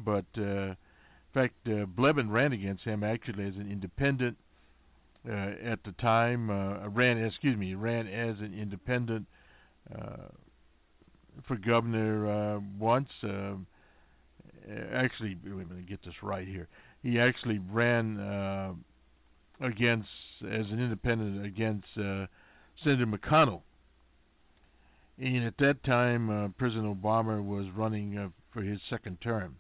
but in fact, Blevin ran against him actually as an independent at the time. Ran as an independent for governor once. Actually, let me get this right here. He actually ran against as an independent against Senator McConnell. And at that time, President Obama was running for his second term.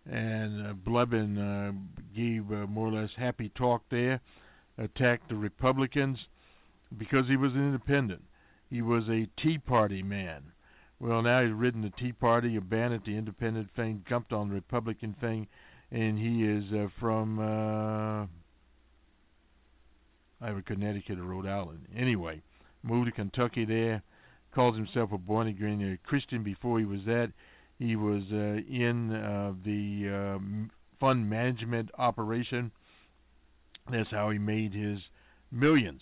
And Blevin gave more or less happy talk there, attacked the Republicans because he was an independent. He was a Tea Party man. Well, now he's ridden the Tea Party, abandoned the independent thing, jumped on the Republican thing, and he is from either Connecticut or Rhode Island. Anyway, moved to Kentucky there, calls himself a born-again Christian. Before he was that, he was in the fund management operation. That's how he made his millions.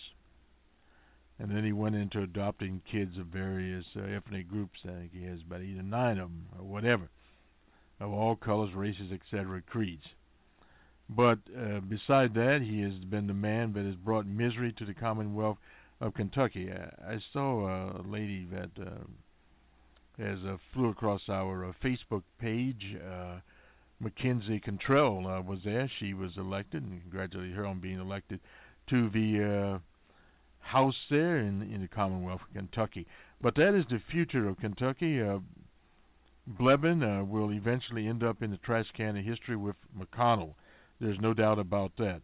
And then he went into adopting kids of various ethnic groups. I think he has about 8 or 9 of them, or whatever, of all colors, races, etc., creeds. But beside that, he has been the man that has brought misery to the Commonwealth of Kentucky. I saw a lady that has flew across our Facebook page. Mackenzie Cantrell was there. She was elected, and congratulate her on being elected to the House there in the Commonwealth of Kentucky. But that is the future of Kentucky. Blevin will eventually end up in the trash can of history with McConnell. There's no doubt about that.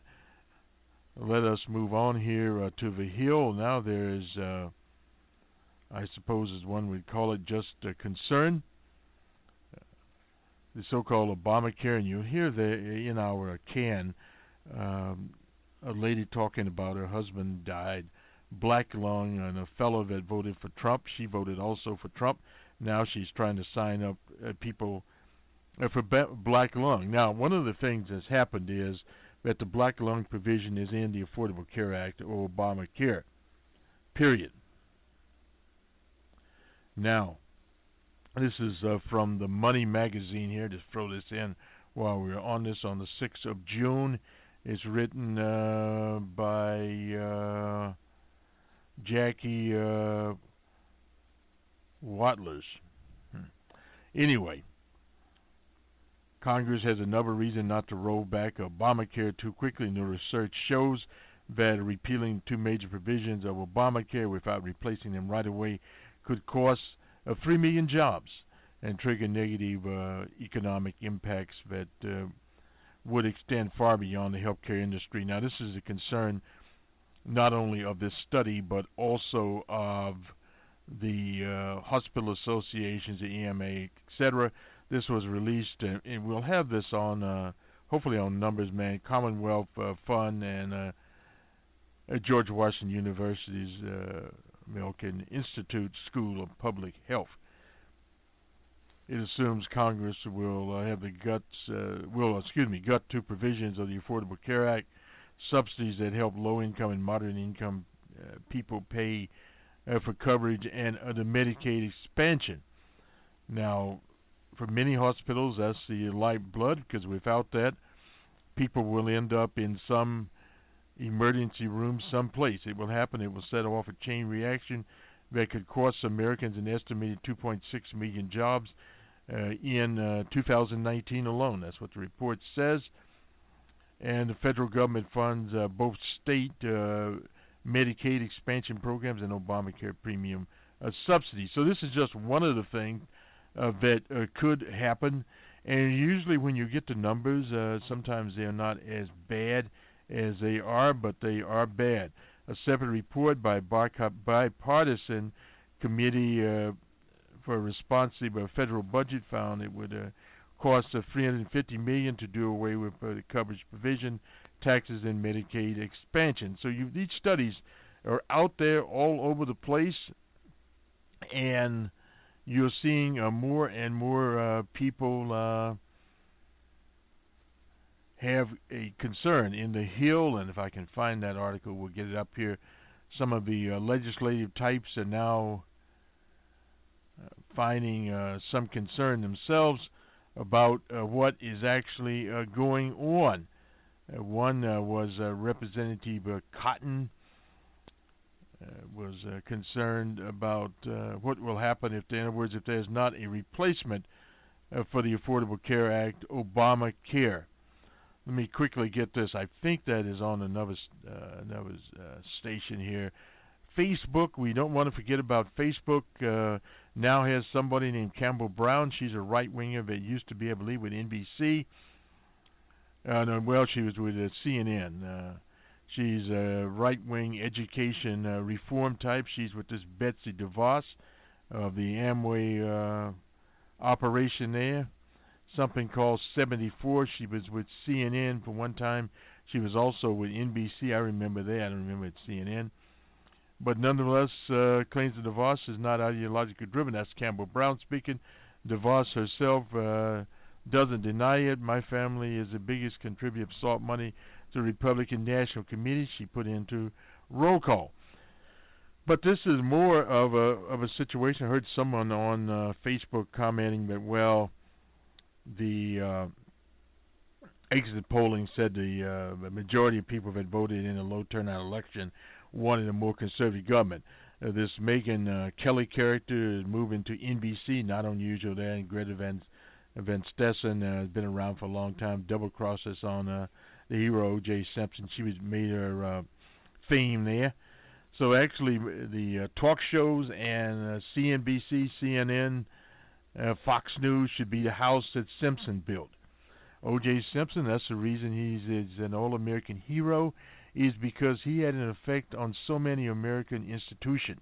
Let us move on here to the Hill. Now there is, I suppose as one would call it, just a concern. The so-called Obamacare, and you'll hear there in our can a lady talking about her husband died, black lung, and a fellow that voted for Trump. She voted also for Trump. Now she's trying to sign up people for black lung. Now, one of the things that's happened is that the black lung provision is in the Affordable Care Act, or Obamacare, period. Now, this is from the Money magazine here. Just throw this in while we're on this on the 6th of June. It's written by Jackie Watlers. Anyway, Congress has another reason not to roll back Obamacare too quickly. New research shows that repealing 2 major provisions of Obamacare without replacing them right away could cost 3 million jobs and trigger negative economic impacts that would extend far beyond the healthcare industry. Now, this is a concern not only of this study, but also of the hospital associations, the EMA, etc. This was released, and we'll have this on, hopefully on Numbers Man, Commonwealth Fund, and George Washington University's American Institute School of Public Health. It assumes Congress will have the gut 2 provisions of the Affordable Care Act, subsidies that help low-income and moderate-income people pay for coverage, and the Medicaid expansion. Now, for many hospitals, that's the lifeblood, because without that, people will end up in some emergency room someplace. It will happen. It will set off a chain reaction that could cost Americans an estimated 2.6 million jobs in 2019 alone. That's what the report says. And the federal government funds both state Medicaid expansion programs and Obamacare premium subsidies. So this is just one of the things that could happen. And usually when you get the numbers, sometimes they're not as bad as they are, but they are bad. A separate report by bipartisan committee for a responsive federal budget found it would cost $350 million to do away with the coverage provision, taxes, and Medicaid expansion. So these studies are out there all over the place, and you're seeing more and more people have a concern. In the Hill, and if I can find that article, we'll get it up here. Some of the legislative types are now finding some concern themselves about what is actually going on. One was Representative Cotton was concerned about what will happen if, in other words, if there's not a replacement for the Affordable Care Act, Obamacare. Let me quickly get this. I think that is on another station here. Facebook, we don't want to forget about Facebook. Now has somebody named Campbell Brown. She's a right-winger that used to be, I believe, with NBC. No, well, she was with CNN. She's a right-wing education reform type. She's with this Betsy DeVos of the Amway operation there. Something called 74. She was with CNN for one time. She was also with NBC. I remember that. I don't remember at CNN. But nonetheless, claims that DeVos is not ideologically driven. That's Campbell Brown speaking. DeVos herself doesn't deny it. My family is the biggest contributor of SALT money to the Republican National Committee. She put into roll call. But this is more of a situation. I heard someone on Facebook commenting that, well, the exit polling said the majority of people that voted in a low turnout election wanted a more conservative government. This Megyn Kelly character is moving to NBC, not unusual there. And Greta Van Stessen has been around for a long time. Double crossed us on the hero O.J. Simpson. She was made her fame there. So actually, the talk shows and CNBC, CNN, Fox News should be the house that Simpson built. O.J. Simpson, that's the reason he's an all-American hero, is because he had an effect on so many American institutions.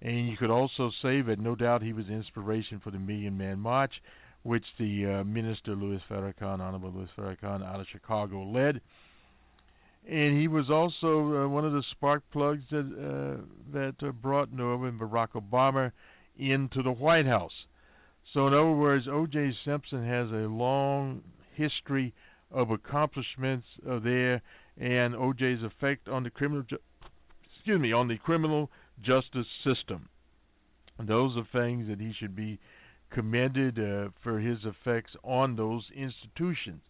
And you could also say that no doubt he was inspiration for the Million Man March, which the Minister Honorable Louis Farrakhan out of Chicago led. And he was also one of the spark plugs that brought Norman Barack Obama into the White House. So in other words, O.J. Simpson has a long history of accomplishments there, and O.J.'s effect on the criminal justice system. And those are things that he should be commended for his effects on those institutions.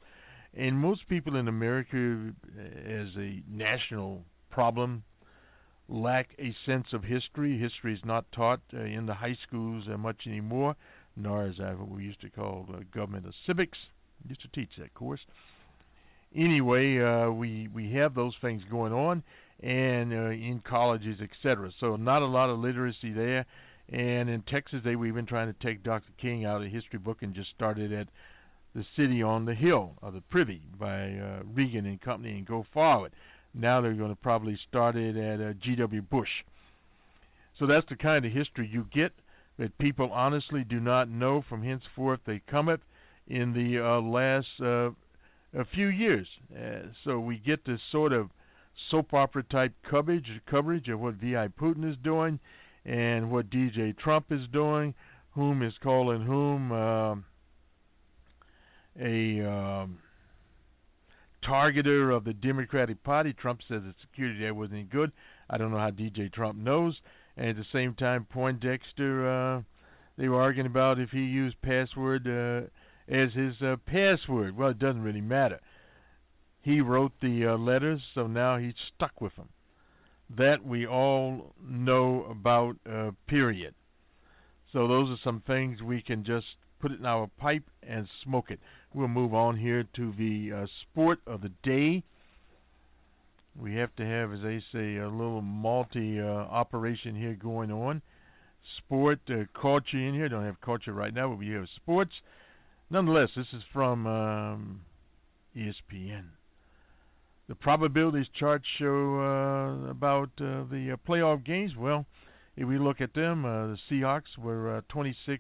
And most people in America, as a national problem, lack a sense of history. History is not taught in the high schools much anymore, nor is that what we used to call government of civics. We used to teach that course. Anyway, we have those things going on, and in colleges, etc. So not a lot of literacy there. And in Texas, they were even trying to take Dr. King out of the history book and just started at the City on the Hill, or the Privy, by Reagan and company, and go forward. Now they're going to probably start it at G.W. Bush. So that's the kind of history you get that people honestly do not know from henceforth. They come up in the last a few years. So we get this sort of soap opera type coverage of what V.I. Putin is doing and what D.J. Trump is doing, whom is calling whom a targeter of the Democratic Party. Trump says the security there wasn't any good. I don't know how D.J. Trump knows. And at the same time, Poindexter, they were arguing about if he used password as his password. Well, it doesn't really matter. He wrote the letters, so now he's stuck with them. That we all know about, period. So those are some things we can just put it in our pipe and smoke it. We'll move on here to the sport of the day. We have to have, as they say, a little multi-operation here going on. Sport, culture in here. Don't have culture right now, but we have sports. Nonetheless, this is from ESPN. The probabilities charts show about the playoff games. Well, if we look at them, the Seahawks were 26-6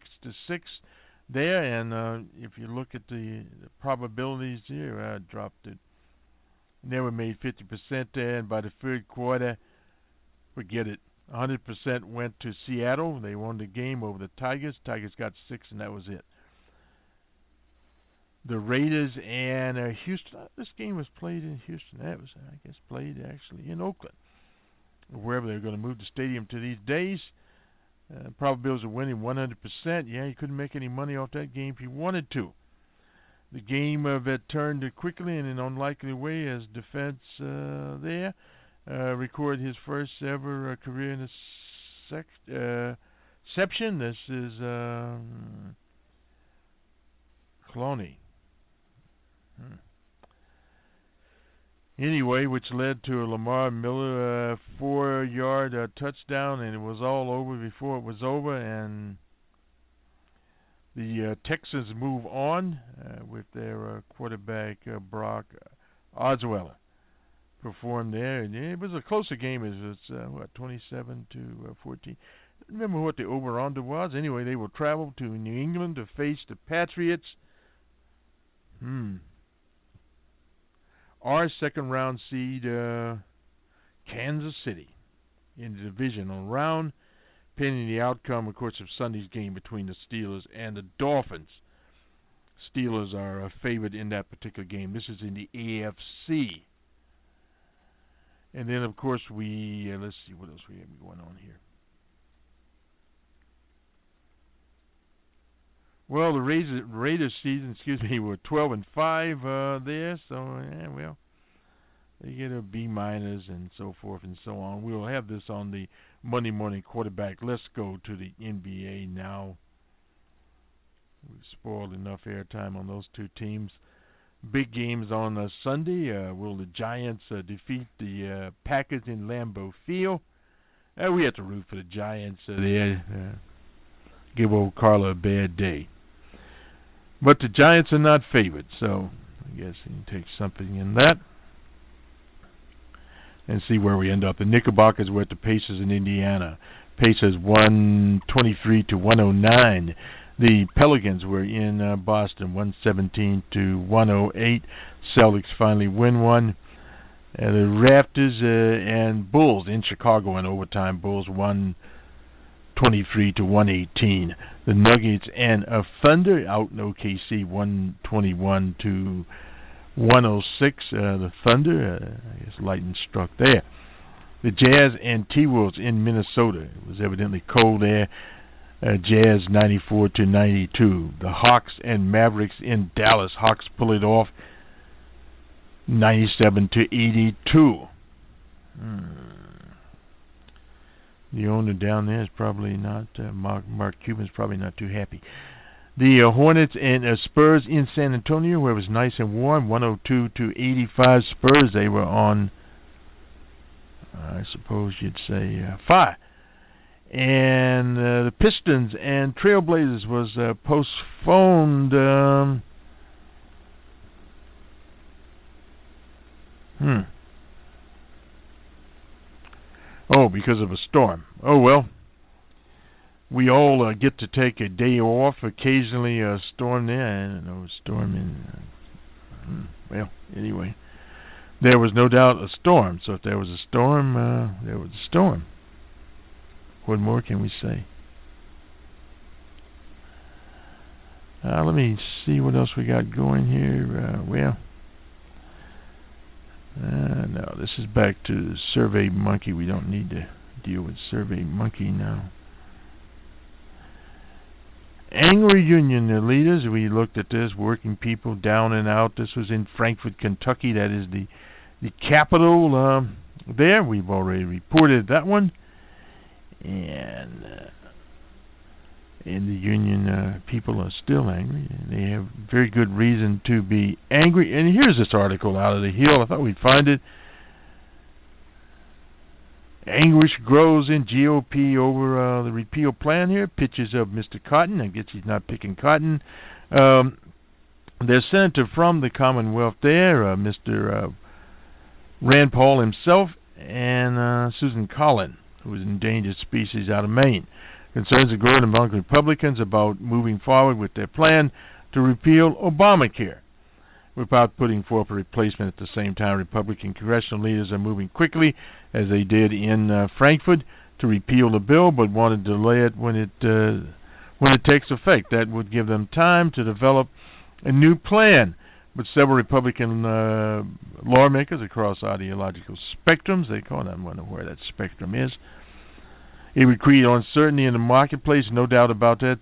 there, and if you look at the probabilities here, I dropped it. They were made 50% there, and by the third quarter, forget it. 100% went to Seattle. They won the game over the Tigers. Tigers got 6, and that was it. The Raiders and Houston. This game was played in Houston. That was, I guess, played actually in Oakland, wherever they're going to move the stadium to these days. Probabilities of winning 100%. Yeah, you couldn't make any money off that game if you wanted to. The game that turned quickly in an unlikely way as defense recorded his first ever career interception. This is Clowney. Anyway, which led to a Lamar Miller 4-yard touchdown, and it was all over before it was over, and the Texans move on with their quarterback Brock Osweiler performed there. And it was a closer game. It was 27-14. Remember what the over/under was? Anyway, they will travel to New England to face the Patriots. Our second-round seed, Kansas City, in the divisional round, pending the outcome, of course, of Sunday's game between the Steelers and the Dolphins. Steelers are a favorite in that particular game. This is in the AFC. And then, of course, let's see what else we have going on here. Well, the Raiders season, were 12-5 there, so they get a B- and so forth and so on. We'll have this on the Monday morning quarterback. Let's go to the NBA now. We've spoiled enough airtime on those two teams. Big games on Sunday. Will the Giants defeat the Packers in Lambeau Field? We have to root for the Giants. They give old Carla a bad day. But the Giants are not favored, so I guess you can take something in that and see where we end up. The Knickerbockers were at the Pacers in Indiana. Pacers won 123-109. The Pelicans were in Boston, 117-108. Celtics finally win one. The Raptors and Bulls in Chicago in overtime. Bulls won 123-118. The Nuggets and Thunder out in OKC, 121-106. The Thunder, I guess lightning struck there. The Jazz and T-Wolves in Minnesota. It was evidently cold there. Jazz 94-92. The Hawks and Mavericks in Dallas. Hawks pull it off 97-82. The owner down there is probably not, Mark Cuban's probably not too happy. The Hornets and Spurs in San Antonio, where it was nice and warm, 102-85 Spurs. They were on, I suppose you'd say, fire. And the Pistons and Trailblazers was postponed. Oh, because of a storm. Oh, well. We all get to take a day off. Occasionally a storm there. I don't know, a storm in... well, anyway. There was no doubt a storm. So if there was a storm, there was a storm. What more can we say? Let me see what else we got going here. No, this is back to Survey Monkey. We don't need to deal with Survey Monkey now. Angry union leaders. We looked at this. Working people down and out. This was in Frankfort, Kentucky. That is the capital there. We've already reported that one. And the union people are still angry. And they have very good reason to be angry. And here's this article out of the Hill. I thought we'd find it. Anguish grows in GOP over the repeal plan here. Pictures of Mr. Cotton. I guess he's not picking cotton. There's senator from the Commonwealth there, Mr. Rand Paul himself, and Susan Collins, who is an endangered species out of Maine. Concerns are growing among Republicans about moving forward with their plan to repeal Obamacare. Without putting forth a replacement at the same time, Republican congressional leaders are moving quickly, as they did in Frankfurt, to repeal the bill, but want to delay it when it takes effect. That would give them time to develop a new plan. But several Republican lawmakers across ideological spectrums, they call it, I wonder where that spectrum is, It would create uncertainty in the marketplace, no doubt about that.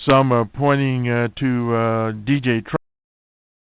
Some are pointing to DJ Trump